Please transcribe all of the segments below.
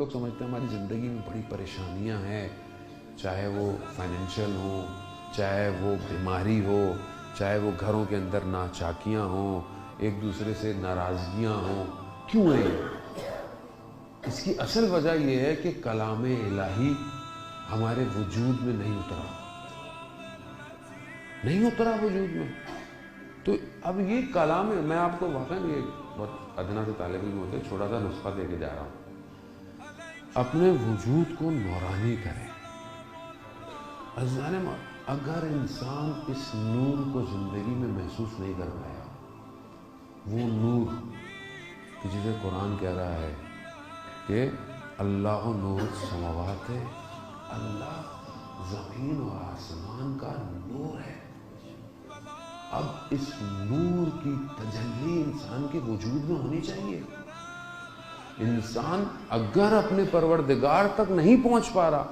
لوگ سمجھتے ہیں ہماری زندگی میں بڑی پریشانیاں ہیں، چاہے وہ فائنینشیل ہوں، چاہے وہ بیماری ہو، چاہے وہ گھروں کے اندر ناچاکیاں ہوں، ایک دوسرے سے ناراضگیاں ہوں. کیوں ہے یہ؟ اس کی اصل وجہ یہ ہے کہ کلام الہی ہمارے وجود میں نہیں اترا وجود میں. تو اب یہ کلام، میں آپ کو واقعا یہ بہت ادنا سے طالب علم ہوتے چھوٹا سا نسخہ دے کے جا رہا ہوں. اپنے وجود کو نورانی کریں. عزیزان، اگر انسان اس نور کو زندگی میں محسوس نہیں کر پایا، وہ نور کہ جسے قرآن کہہ رہا ہے کہ اللہ نور السماوات ہے، اللہ زمین اور آسمان کا نور ہے. اب اس نور کی تجلی انسان کے وجود میں ہونی چاہیے. انسان اگر اپنے پروردگار تک نہیں پہنچ پا رہا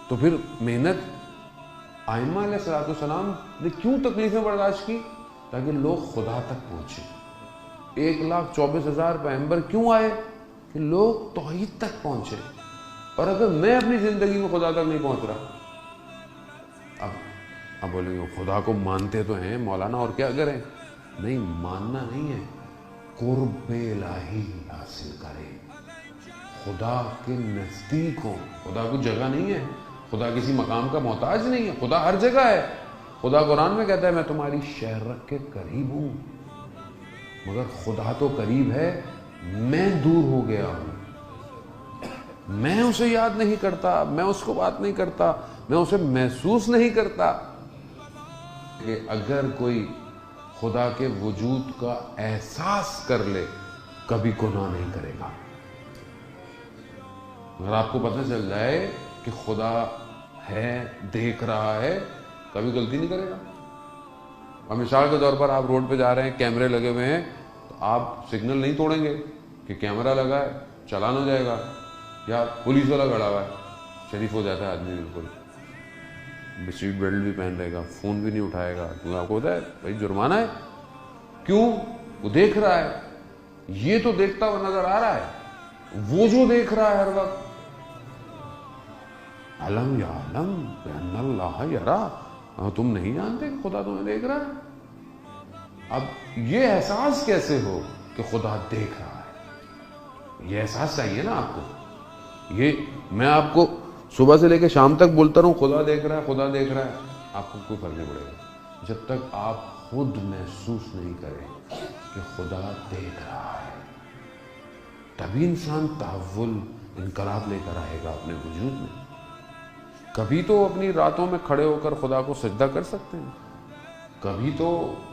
تو پھر محنت ائمہ علیہ الصلوۃ والسلام نے کیوں تکلیفیں برداشت کی؟ تاکہ لوگ خدا تک پہنچے. 1,24,000 پیغمبر کیوں آئے؟ کہ لوگ توحید تک پہنچے. اور اگر میں اپنی زندگی میں خدا تک نہیں پہنچ رہا، اب بولیں گے خدا کو مانتے تو ہیں مولانا، اور کیا کریں؟ نہیں، ماننا نہیں ہے، قرب الہی حاصل کریں، خدا کے نزدیک ہوں. خدا کو جگہ نہیں ہے، خدا کسی مقام کا محتاج نہیں ہے، خدا ہر جگہ ہے. خدا قرآن میں کہتا ہے میں تمہاری شہرک کے قریب ہوں. مگر خدا تو قریب ہے، میں دور ہو گیا ہوں. میں اسے یاد نہیں کرتا، میں اس کو بات نہیں کرتا، میں اسے محسوس نہیں کرتا. کہ اگر کوئی خدا کے وجود کا احساس کر لے کبھی گناہ نہیں کرے گا. اگر آپ کو پتہ چل جائے کہ خدا ہے، دیکھ رہا ہے، کبھی غلطی نہیں کرے گا. اور مثال کے طور پر آپ روڈ پہ جا رہے ہیں، کیمرے لگے ہوئے ہیں، تو آپ سگنل نہیں توڑیں گے کہ کیمرہ لگا ہے چالان ہو جائے گا، یا پولیس والا کھڑا ہوا ہے. شریف ہو جاتا ہے آدمی، بالکل سیٹ بیلٹ بھی پہن رہے گا، فون بھی نہیں اٹھائے گا، کیونکہ آپ کو ہوتا ہے بھائی جرمانہ ہے. کیوں؟ وہ دیکھ رہا ہے. یہ تو دیکھتا ہوا نظر آ رہا ہے، وہ جو دیکھ رہا ہے ہر وقت، علم یعلم بأن اللہ یرا، تم نہیں جانتے کہ خدا تمہیں دیکھ رہا ہے. اب یہ احساس کیسے ہو کہ خدا دیکھ رہا ہے؟ یہ احساس چاہیے نا آپ کو. یہ میں آپ کو صبح سے لے کے شام تک بولتا رہوں خدا دیکھ رہا ہے، خدا دیکھ رہا ہے، آپ کو کوئی فرق نہیں پڑے گا جب تک آپ خود محسوس نہیں کریں کہ خدا دیکھ رہا ہے. تبھی انسان تحول، انقلاب لے کر آئے گا اپنے وجود میں. کبھی تو اپنی راتوں میں کھڑے ہو کر خدا کو سجدہ کر سکتے ہیں، کبھی تو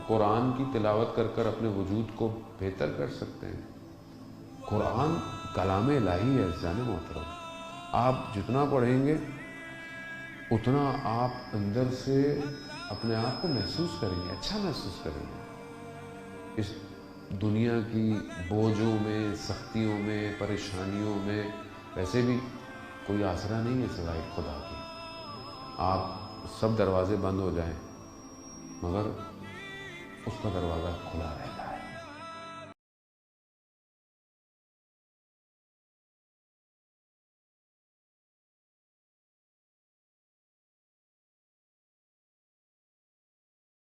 قرآن کی تلاوت کر کر اپنے وجود کو بہتر کر سکتے ہیں. قرآن کلام الہی ہے عزیزان محترم. آپ جتنا پڑھیں گے اتنا آپ اندر سے اپنے آپ کو محسوس کریں گے، اچھا محسوس کریں گے. اس دنیا کی بوجھوں میں، سختیوں میں، پریشانیوں میں ویسے بھی کوئی آسرا نہیں ہے سوائے خدا کی. آپ سب دروازے بند ہو جائیں مگر اس کا دروازہ کھلا رہتا ہے.